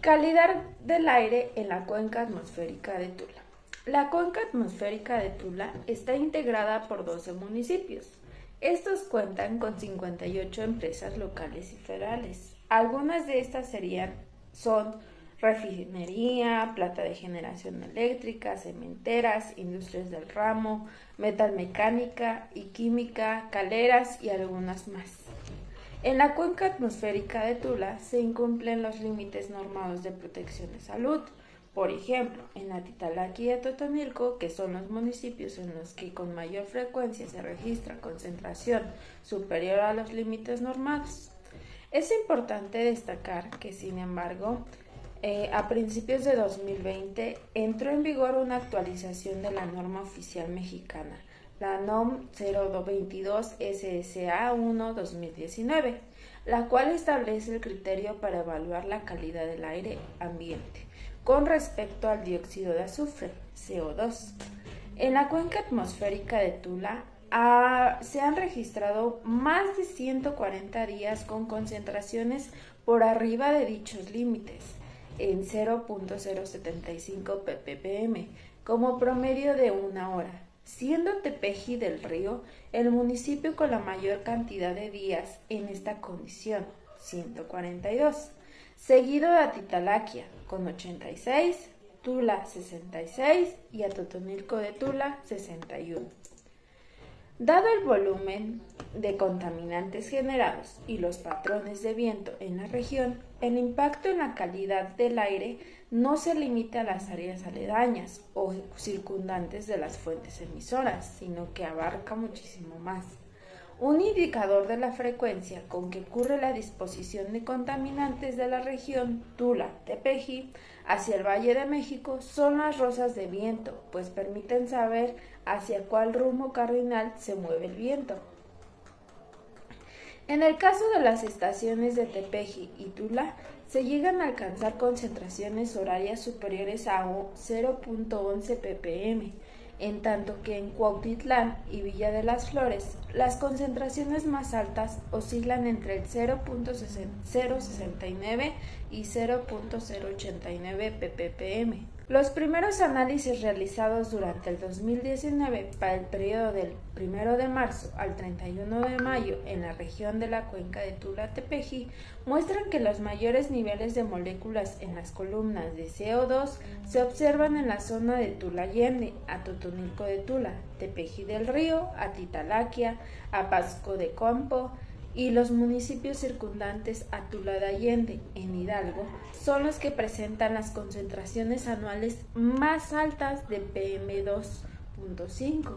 Calidad del aire en la cuenca atmosférica de Tula. La cuenca atmosférica de Tula está integrada por 12 municipios. Estos cuentan con 58 empresas locales y federales. Algunas de estas son refinería, planta de generación eléctrica, cementeras, industrias del ramo, metalmecánica y química, caleras y algunas más. En la cuenca atmosférica de Tula se incumplen los límites normados de protección de salud. Por ejemplo, en Atitalaqui y Atotonilco, que son los municipios en los que con mayor frecuencia se registra concentración superior a los límites normados. Es importante destacar que, sin embargo, a principios de 2020 entró en vigor una actualización de la norma oficial mexicana, la NOM 022 SSA 1-2019, la cual establece el criterio para evaluar la calidad del aire ambiente con respecto al dióxido de azufre, CO2. En la cuenca atmosférica de Tula se han registrado más de 140 días con concentraciones por arriba de dichos límites, en 0.075 ppm, como promedio de una hora, siendo Tepeji del Río el municipio con la mayor cantidad de días en esta condición, 142, seguido de Atitalaqui con 86, Tula 66 y Atotonilco de Tula 61. Dado el volumen de contaminantes generados y los patrones de viento en la región, el impacto en la calidad del aire no se limita a las áreas aledañas o circundantes de las fuentes emisoras, sino que abarca muchísimo más. Un indicador de la frecuencia con que ocurre la disposición de contaminantes de la región Tula-Tepeji hacia el Valle de México son las rosas de viento, pues permiten saber hacia cuál rumbo cardinal se mueve el viento. En el caso de las estaciones de Tepeji y Tula, se llegan a alcanzar concentraciones horarias superiores a 0.11 ppm, en tanto que en Cuautitlán y Villa de las Flores, las concentraciones más altas oscilan entre el 0.069 y 0.089 ppm. Los primeros análisis realizados durante el 2019 para el periodo del 1 de marzo al 31 de mayo en la región de la cuenca de Tula-Tepeji muestran que los mayores niveles de moléculas en las columnas de CO2 se observan en la zona de Tula Allende, Atotonilco de Tula, Tepeji del Río, Atitalaqui, Apasco de Campo y los municipios circundantes a Tula de Allende, en Hidalgo, son los que presentan las concentraciones anuales más altas de PM2.5.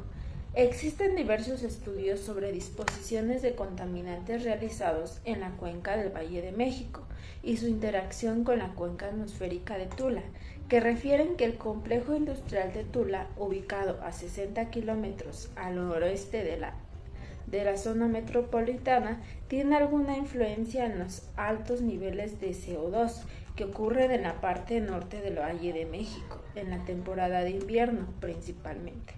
Existen diversos estudios sobre disposiciones de contaminantes realizados en la cuenca del Valle de México y su interacción con la cuenca atmosférica de Tula, que refieren que el complejo industrial de Tula, ubicado a 60 kilómetros al noroeste de la zona metropolitana, tiene alguna influencia en los altos niveles de CO2 que ocurren en la parte norte del Valle de México, en la temporada de invierno principalmente.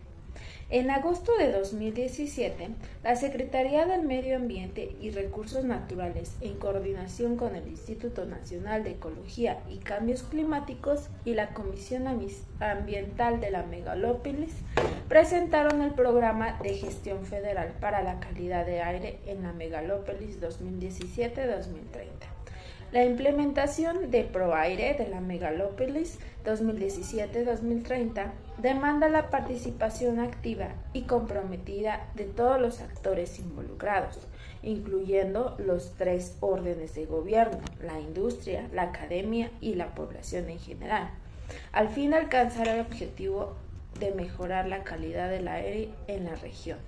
En agosto de 2017, la Secretaría del Medio Ambiente y Recursos Naturales, en coordinación con el Instituto Nacional de Ecología y Cambios Climáticos y la Comisión Ambiental de la Megalópolis, presentaron el Programa de Gestión Federal para la Calidad de Aire en la Megalópolis 2017-2030. La implementación de ProAire de la Megalópolis 2017-2030 demanda la participación activa y comprometida de todos los actores involucrados, incluyendo los 3 órdenes de gobierno, la industria, la academia y la población en general, al fin de alcanzar el objetivo de mejorar la calidad del aire en la región.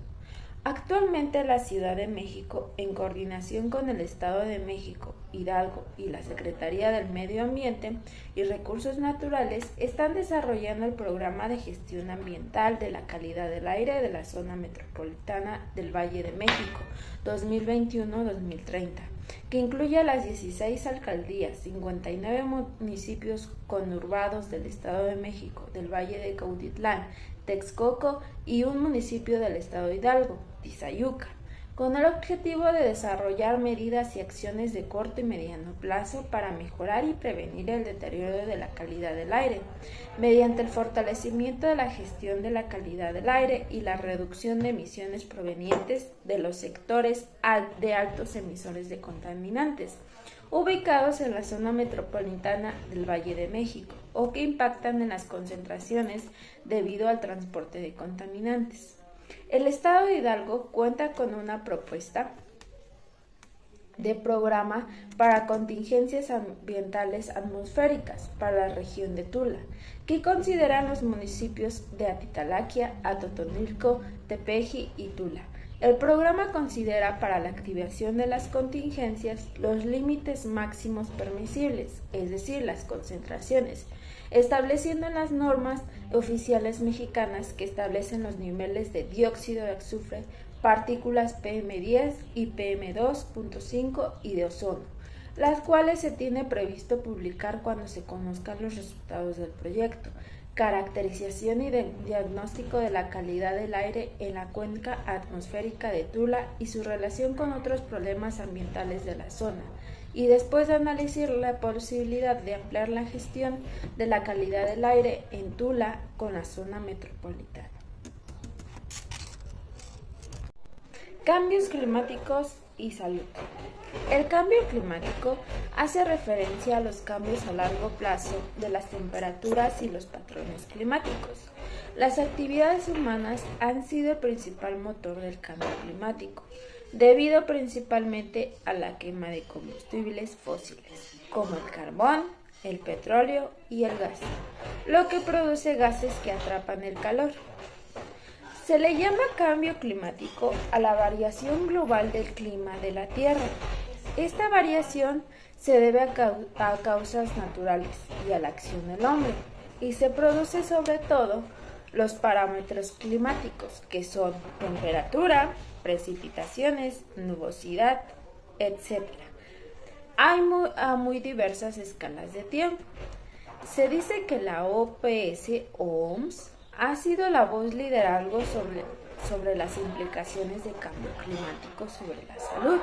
Actualmente la Ciudad de México, en coordinación con el Estado de México, Hidalgo y la Secretaría del Medio Ambiente y Recursos Naturales, están desarrollando el Programa de Gestión Ambiental de la Calidad del Aire de la Zona Metropolitana del Valle de México 2021-2030, que incluye a las 16 alcaldías, 59 municipios conurbados del Estado de México, del Valle de Cuautitlán, Texcoco y un municipio del Estado de Hidalgo, Tizayuca, con el objetivo de desarrollar medidas y acciones de corto y mediano plazo para mejorar y prevenir el deterioro de la calidad del aire, mediante el fortalecimiento de la gestión de la calidad del aire y la reducción de emisiones provenientes de los sectores de altos emisores de contaminantes, ubicados en la zona metropolitana del Valle de México, o que impactan en las concentraciones debido al transporte de contaminantes. El Estado de Hidalgo cuenta con una propuesta de programa para contingencias ambientales atmosféricas para la región de Tula, que consideran los municipios de Atitalaquia, Atotonilco, Tepeji y Tula. El programa considera para la activación de las contingencias los límites máximos permisibles, es decir, las concentraciones, estableciendo las normas oficiales mexicanas que establecen los niveles de dióxido de azufre, partículas PM10 y PM2.5 y de ozono, las cuales se tiene previsto publicar cuando se conozcan los resultados del proyecto, caracterización y diagnóstico de la calidad del aire en la cuenca atmosférica de Tula y su relación con otros problemas ambientales de la zona, y después de analizar la posibilidad de ampliar la gestión de la calidad del aire en Tula con la zona metropolitana. Cambios climáticos y salud. El cambio climático hace referencia a los cambios a largo plazo de las temperaturas y los patrones climáticos. Las actividades humanas han sido el principal motor del cambio climático, debido principalmente a la quema de combustibles fósiles, como el carbón, el petróleo y el gas, lo que produce gases que atrapan el calor. Se le llama cambio climático a la variación global del clima de la Tierra. Esta variación se debe a causas naturales y a la acción del hombre, y se produce sobre todo los parámetros climáticos, que son temperatura, precipitaciones, nubosidad, etc. Hay muy diversas escalas de tiempo. Se dice que la OMS ha sido la voz liderazgo sobre las implicaciones del cambio climático sobre la salud.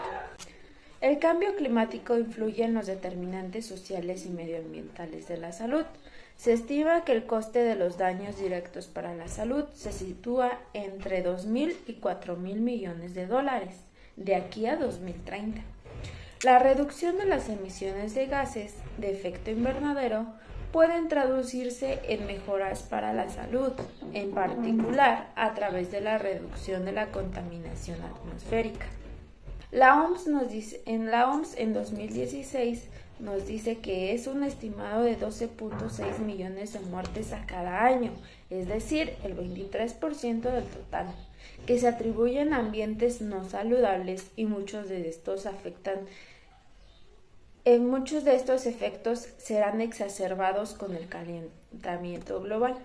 El cambio climático influye en los determinantes sociales y medioambientales de la salud. Se estima que el coste de los daños directos para la salud se sitúa entre 2.000 y 4.000 millones de dólares de aquí a 2030. La reducción de las emisiones de gases de efecto invernadero pueden traducirse en mejoras para la salud, en particular a través de la reducción de la contaminación atmosférica. La OMS en 2016 nos dice que es un estimado de 12.6 millones de muertes a cada año, es decir, el 23% del total, que se atribuyen a ambientes no saludables y muchos de estos efectos serán exacerbados con el calentamiento global.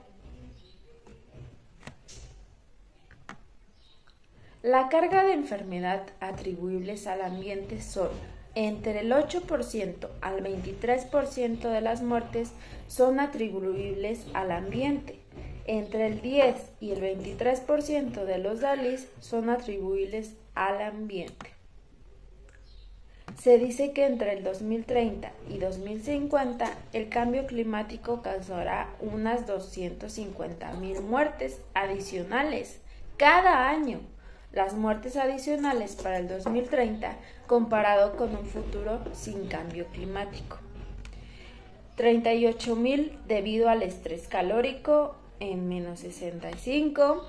La carga de enfermedad atribuibles al ambiente son entre el 8% al 23% de las muertes son atribuibles al ambiente. Entre el 10 y el 23% de los DALIs son atribuibles al ambiente. Se dice que entre el 2030 y 2050 el cambio climático causará unas 250.000 muertes adicionales cada año. Las muertes adicionales para el 2030 comparado con un futuro sin cambio climático. 38.000 debido al estrés calórico en menos 65,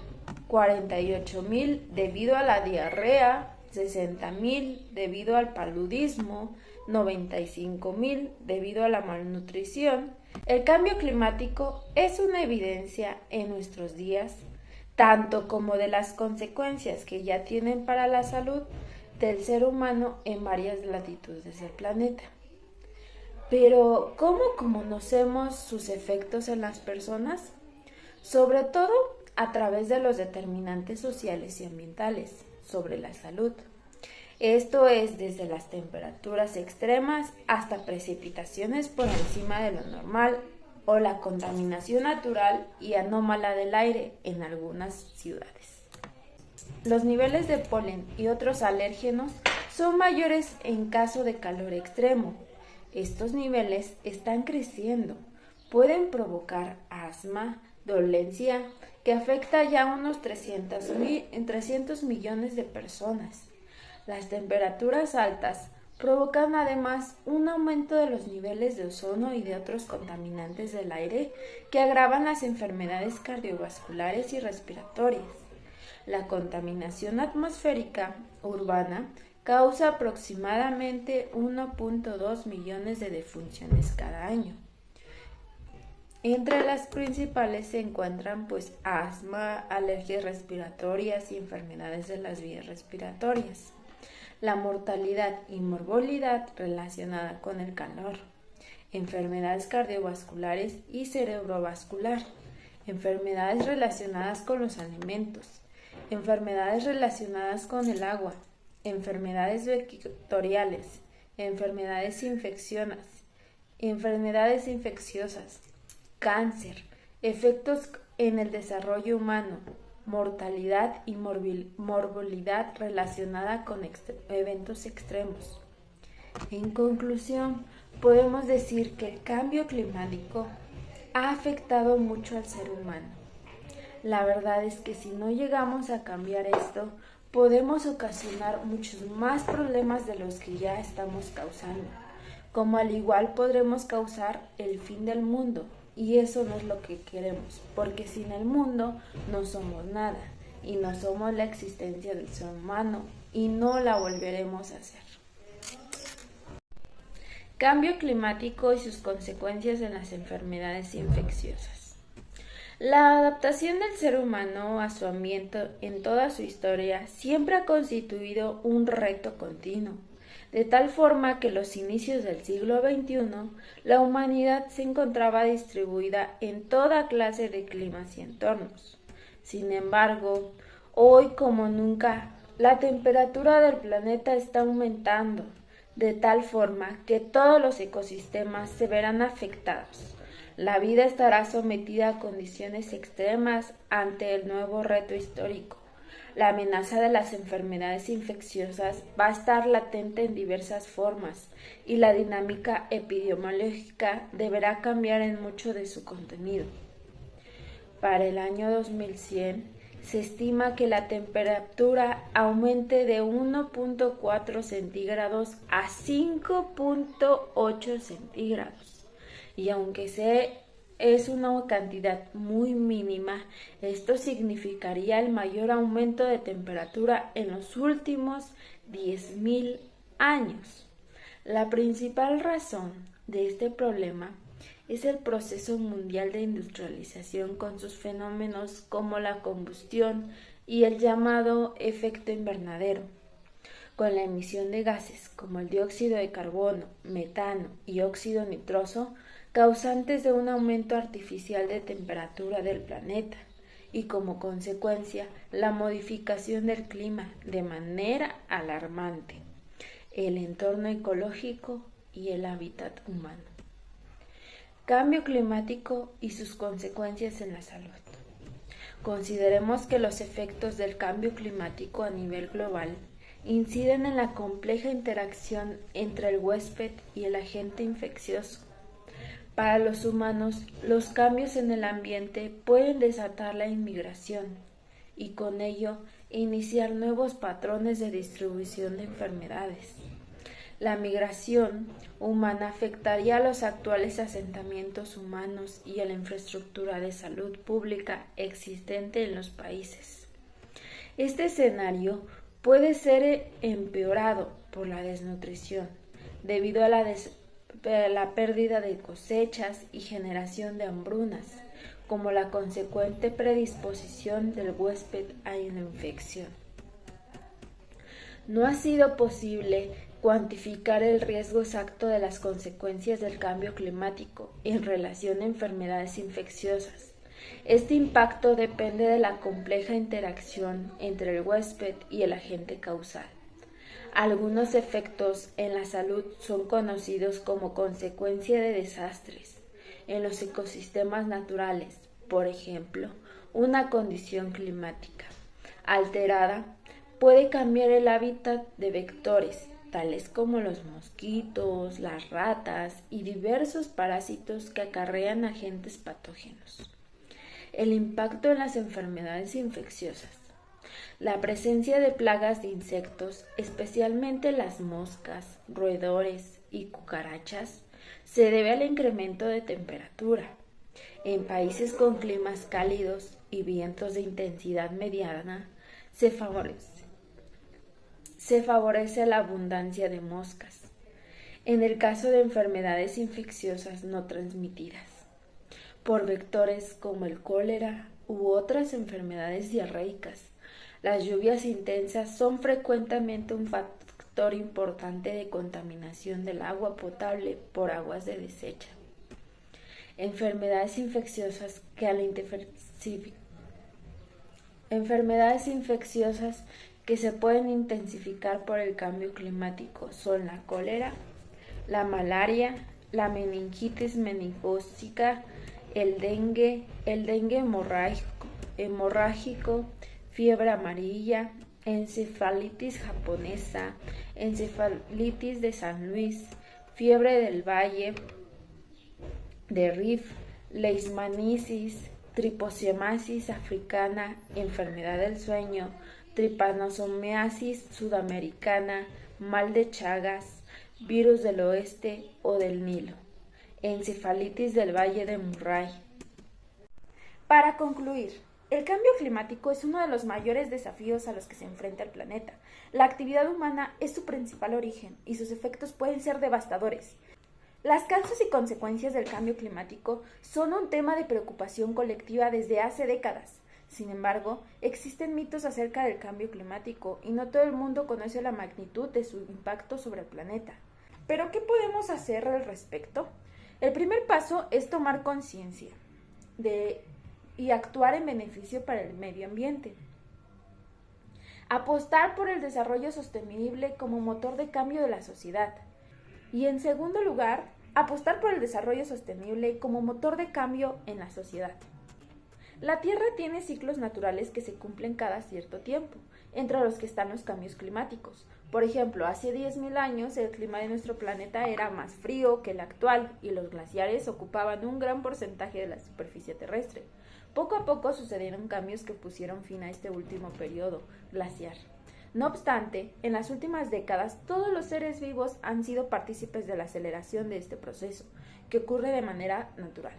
48.000 debido a la diarrea, 60.000 debido al paludismo, 95.000 debido a la malnutrición. El cambio climático es una evidencia en nuestros días, tanto como de las consecuencias que ya tienen para la salud del ser humano en varias latitudes del planeta. Pero, ¿cómo conocemos sus efectos en las personas? Sobre todo a través de los determinantes sociales y ambientales sobre la salud. Esto es desde las temperaturas extremas hasta precipitaciones por encima de lo normal o la contaminación natural y anómala del aire en algunas ciudades. Los niveles de polen y otros alérgenos son mayores en caso de calor extremo. Estos niveles están creciendo. Pueden provocar asma, dolencia, que afecta ya a unos 300 millones de personas. Las temperaturas altas provocan además un aumento de los niveles de ozono y de otros contaminantes del aire que agravan las enfermedades cardiovasculares y respiratorias. La contaminación atmosférica urbana causa aproximadamente 1.2 millones de defunciones cada año. Entre las principales se encuentran asma, alergias respiratorias y enfermedades de las vías respiratorias. La mortalidad y morbilidad relacionada con el calor, enfermedades cardiovasculares y cerebrovascular, enfermedades relacionadas con los alimentos, enfermedades relacionadas con el agua, enfermedades vectoriales, enfermedades infecciosas, cáncer, efectos en el desarrollo humano, mortalidad y morbilidad relacionada con eventos extremos. En conclusión, podemos decir que el cambio climático ha afectado mucho al ser humano. La verdad es que si no llegamos a cambiar esto, podemos ocasionar muchos más problemas de los que ya estamos causando, como al igual podremos causar el fin del mundo. Y eso no es lo que queremos, porque sin el mundo no somos nada, y no somos la existencia del ser humano, y no la volveremos a hacer. Cambio climático y sus consecuencias en las enfermedades infecciosas. La adaptación del ser humano a su ambiente en toda su historia siempre ha constituido un reto continuo. De tal forma que en los inicios del siglo XXI, la humanidad se encontraba distribuida en toda clase de climas y entornos. Sin embargo, hoy como nunca, la temperatura del planeta está aumentando, de tal forma que todos los ecosistemas se verán afectados. La vida estará sometida a condiciones extremas ante el nuevo reto histórico. La amenaza de las enfermedades infecciosas va a estar latente en diversas formas y la dinámica epidemiológica deberá cambiar en mucho de su contenido. Para el año 2100 se estima que la temperatura aumente de 1.4 centígrados a 5.8 centígrados y aunque es una cantidad muy mínima, esto significaría el mayor aumento de temperatura en los últimos 10.000 años. La principal razón de este problema es el proceso mundial de industrialización con sus fenómenos como la combustión y el llamado efecto invernadero, con la emisión de gases como el dióxido de carbono, metano y óxido nitroso, causantes de un aumento artificial de temperatura del planeta y como consecuencia la modificación del clima de manera alarmante, el entorno ecológico y el hábitat humano. Cambio climático y sus consecuencias en la salud. Consideremos que los efectos del cambio climático a nivel global inciden en la compleja interacción entre el huésped y el agente infeccioso. Para los humanos, los cambios en el ambiente pueden desatar la inmigración y con ello iniciar nuevos patrones de distribución de enfermedades. La migración humana afectaría a los actuales asentamientos humanos y a la infraestructura de salud pública existente en los países. Este escenario puede ser empeorado por la desnutrición, debido a la pérdida de cosechas y generación de hambrunas, como la consecuente predisposición del huésped a la infección. No ha sido posible cuantificar el riesgo exacto de las consecuencias del cambio climático en relación a enfermedades infecciosas. Este impacto depende de la compleja interacción entre el huésped y el agente causal. Algunos efectos en la salud son conocidos como consecuencia de desastres en los ecosistemas naturales, por ejemplo, una condición climática. alterada, puede cambiar el hábitat de vectores, tales como los mosquitos, las ratas y diversos parásitos que acarrean agentes patógenos. El impacto en las enfermedades infecciosas. La presencia de plagas de insectos, especialmente las moscas, roedores y cucarachas, se debe al incremento de temperatura. En países con climas cálidos y vientos de intensidad mediana, se favorece la abundancia de moscas. En el caso de enfermedades infecciosas no transmitidas por vectores como el cólera u otras enfermedades diarreicas, las lluvias intensas son frecuentemente un factor importante de contaminación del agua potable por aguas de desecha. Enfermedades infecciosas que se pueden intensificar por el cambio climático son la cólera, la malaria, la meningitis meningócica, el dengue hemorrágico, fiebre amarilla, encefalitis japonesa, encefalitis de San Luis, fiebre del Valle de Rift, leishmaniasis, triposiemasis africana, enfermedad del sueño, trypanosomiasis sudamericana, mal de Chagas, virus del oeste o del Nilo, encefalitis del Valle de Murray. Para concluir, el cambio climático es uno de los mayores desafíos a los que se enfrenta el planeta. La actividad humana es su principal origen y sus efectos pueden ser devastadores. Las causas y consecuencias del cambio climático son un tema de preocupación colectiva desde hace décadas. Sin embargo, existen mitos acerca del cambio climático y no todo el mundo conoce la magnitud de su impacto sobre el planeta. ¿Pero qué podemos hacer al respecto? El primer paso es tomar conciencia y actuar en beneficio para el medio ambiente. Apostar por el desarrollo sostenible como motor de cambio de la sociedad. Y en segundo lugar, apostar por el desarrollo sostenible como motor de cambio en la sociedad. La Tierra tiene ciclos naturales que se cumplen cada cierto tiempo, entre los que están los cambios climáticos. Por ejemplo, hace 10.000 años el clima de nuestro planeta era más frío que el actual y los glaciares ocupaban un gran porcentaje de la superficie terrestre. Poco a poco sucedieron cambios que pusieron fin a este último periodo glaciar. No obstante, en las últimas décadas todos los seres vivos han sido partícipes de la aceleración de este proceso, que ocurre de manera natural.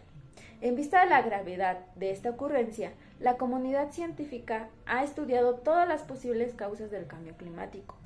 En vista de la gravedad de esta ocurrencia, la comunidad científica ha estudiado todas las posibles causas del cambio climático.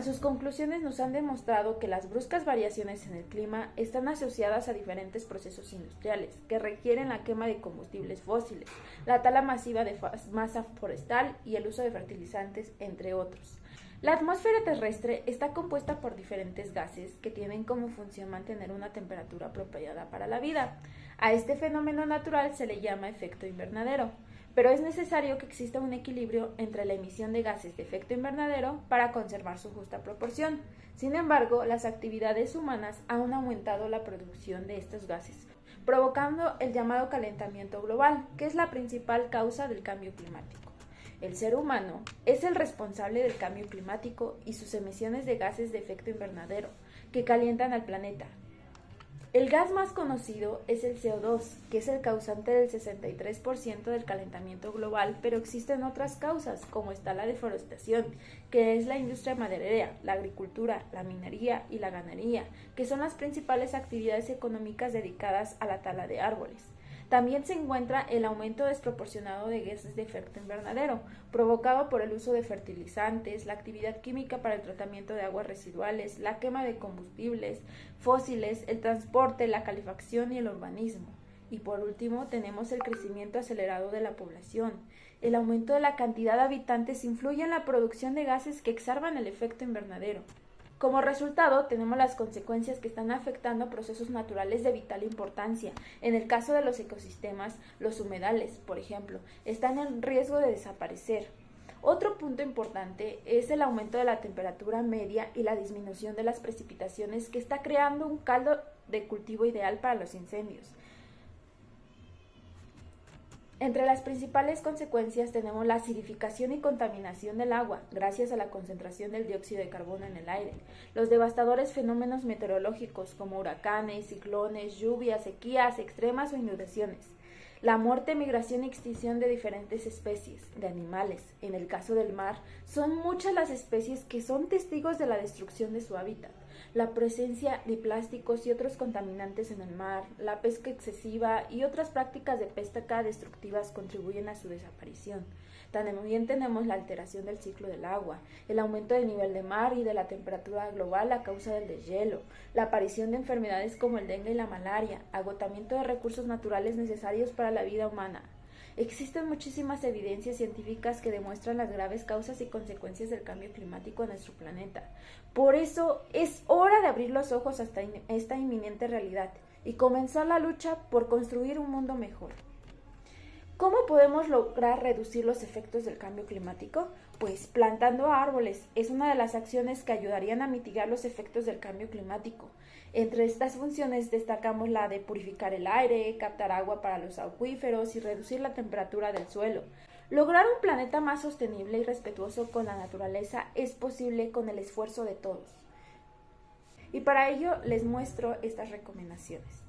Sus conclusiones nos han demostrado que las bruscas variaciones en el clima están asociadas a diferentes procesos industriales que requieren la quema de combustibles fósiles, la tala masiva de masa forestal y el uso de fertilizantes, entre otros. La atmósfera terrestre está compuesta por diferentes gases que tienen como función mantener una temperatura apropiada para la vida. A este fenómeno natural se le llama efecto invernadero, pero es necesario que exista un equilibrio entre la emisión de gases de efecto invernadero para conservar su justa proporción. Sin embargo, las actividades humanas han aumentado la producción de estos gases, provocando el llamado calentamiento global, que es la principal causa del cambio climático. El ser humano es el responsable del cambio climático y sus emisiones de gases de efecto invernadero, que calientan al planeta. El gas más conocido es el CO2, que es el causante del 63% del calentamiento global, pero existen otras causas, como está la deforestación, que es la industria maderera, la agricultura, la minería y la ganadería, que son las principales actividades económicas dedicadas a la tala de árboles. También se encuentra el aumento desproporcionado de gases de efecto invernadero, provocado por el uso de fertilizantes, la actividad química para el tratamiento de aguas residuales, la quema de combustibles fósiles, el transporte, la calefacción y el urbanismo. Y por último, tenemos el crecimiento acelerado de la población. El aumento de la cantidad de habitantes influye en la producción de gases que exacerban el efecto invernadero. Como resultado, tenemos las consecuencias que están afectando a procesos naturales de vital importancia. En el caso de los ecosistemas, los humedales, por ejemplo, están en riesgo de desaparecer. Otro punto importante es el aumento de la temperatura media y la disminución de las precipitaciones, que está creando un caldo de cultivo ideal para los incendios. Entre las principales consecuencias tenemos la acidificación y contaminación del agua gracias a la concentración del dióxido de carbono en el aire, los devastadores fenómenos meteorológicos como huracanes, ciclones, lluvias, sequías extremas o inundaciones, la muerte, migración y extinción de diferentes especies de animales. En el caso del mar, son muchas las especies que son testigos de la destrucción de su hábitat. La presencia de plásticos y otros contaminantes en el mar, la pesca excesiva y otras prácticas de pesca destructivas contribuyen a su desaparición. También tenemos la alteración del ciclo del agua, el aumento del nivel de mar y de la temperatura global a causa del deshielo, la aparición de enfermedades como el dengue y la malaria, agotamiento de recursos naturales necesarios para la vida humana. Existen muchísimas evidencias científicas que demuestran las graves causas y consecuencias del cambio climático en nuestro planeta. Por eso es hora de abrir los ojos hasta esta inminente realidad y comenzar la lucha por construir un mundo mejor. ¿Cómo podemos lograr reducir los efectos del cambio climático? Pues plantando árboles es una de las acciones que ayudarían a mitigar los efectos del cambio climático. Entre estas funciones destacamos la de purificar el aire, captar agua para los acuíferos y reducir la temperatura del suelo. Lograr un planeta más sostenible y respetuoso con la naturaleza es posible con el esfuerzo de todos. Y para ello les muestro estas recomendaciones.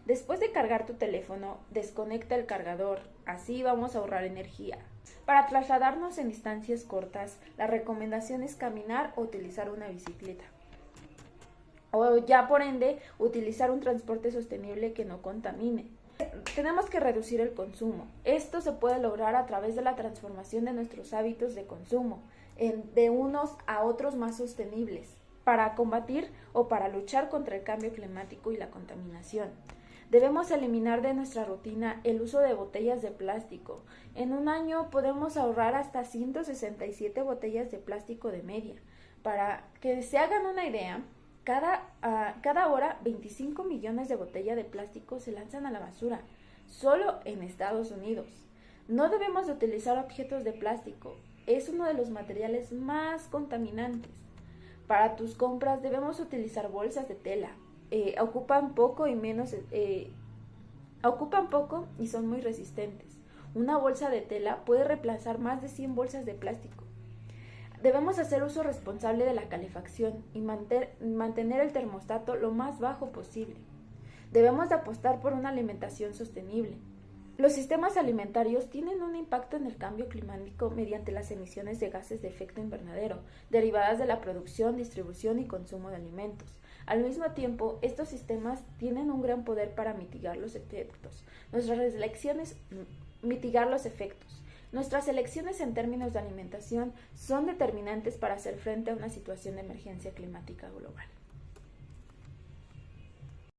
Después de cargar tu teléfono, desconecta el cargador, así vamos a ahorrar energía. Para trasladarnos en distancias cortas, la recomendación es caminar o utilizar una bicicleta. O ya por ende, utilizar un transporte sostenible que no contamine. Tenemos que reducir el consumo. Esto se puede lograr a través de la transformación de nuestros hábitos de consumo, de unos a otros más sostenibles, para combatir o para luchar contra el cambio climático y la contaminación. Debemos eliminar de nuestra rutina el uso de botellas de plástico. En un año podemos ahorrar hasta 167 botellas de plástico de media. Para que se hagan una idea, cada hora 25 millones de botellas de plástico se lanzan a la basura, solo en Estados Unidos. No debemos de utilizar objetos de plástico, es uno de los materiales más contaminantes. Para tus compras debemos utilizar bolsas de tela. Ocupan poco y son muy resistentes. Una bolsa de tela puede reemplazar más de 100 bolsas de plástico. Debemos hacer uso responsable de la calefacción y mantener el termostato lo más bajo posible. Debemos de apostar por una alimentación sostenible. Los sistemas alimentarios tienen un impacto en el cambio climático mediante las emisiones de gases de efecto invernadero, derivadas de la producción, distribución y consumo de alimentos. Al mismo tiempo, estos sistemas tienen un gran poder para mitigar los efectos. Nuestras elecciones en términos de alimentación son determinantes para hacer frente a una situación de emergencia climática global.